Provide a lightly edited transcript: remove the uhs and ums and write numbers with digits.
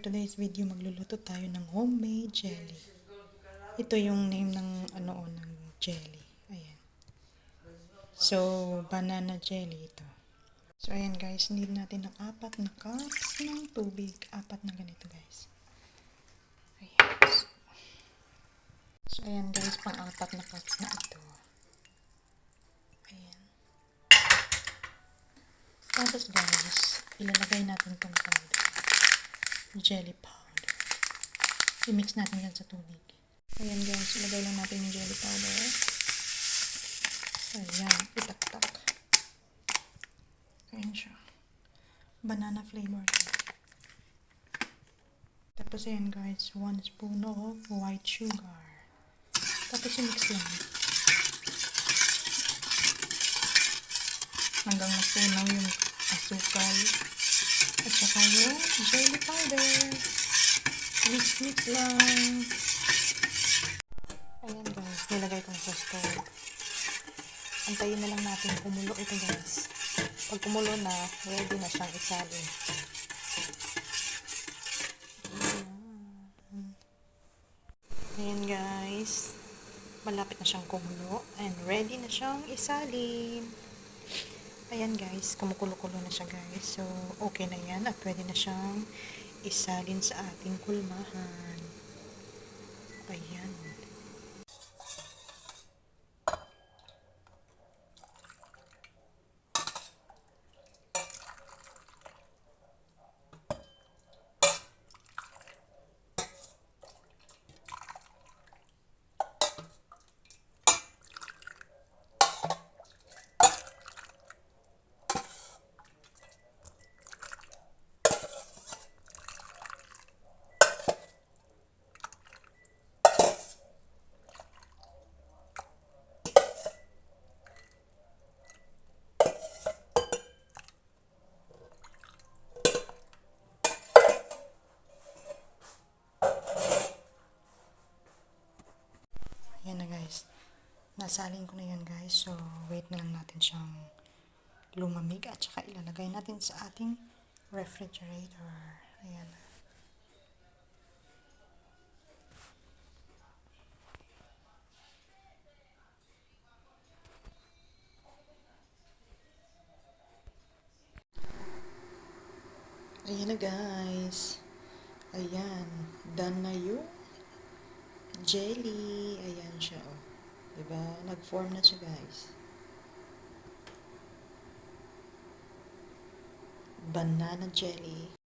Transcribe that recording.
today's video, magluluto tayo ng homemade jelly. Ito yung name ng ng jelly. Ayan. So, banana jelly ito. So, ayan guys, need natin ng 4 na cups ng tubig. 4 na ganito guys. Ayan. So, ayan guys, pang-4 na cups na ito. Ayan. Tapos guys, ilalagay natin itong powder. Jelly powder. I-mix natin yan sa tubig. Ayan guys, ilagay lang natin yung jelly powder. Ayan, itaktak. Ayan siya. Banana flavor. Tapos ayan guys, 1 spoon of white sugar. Tapos i-mix lang. Hanggang masunaw yung asukal. At saka yung jelly powder. Mix lang. Ayan guys, nilagay ko na sa stove. Antayin na lang natin kumulo ito guys. Pag kumulo na, ready na siyang isalin. Ayan guys, malapit na siyang kumulo and ready na siyang isalin. Ayan guys, kumukulo-kulo na siya guys. So, okay na yan at pwede na siyang isalin sa ating kulmahan. Ayan. Ayan na guys. Nasalin ko na yan guys. So, wait na lang natin siyang lumamig at saka ilalagay natin sa ating refrigerator. Ayan. Ayan na guys. Ayan. Done na yung jelly. Ayan siya, oh. Diba? Nag-form na siya, guys. Banana jelly.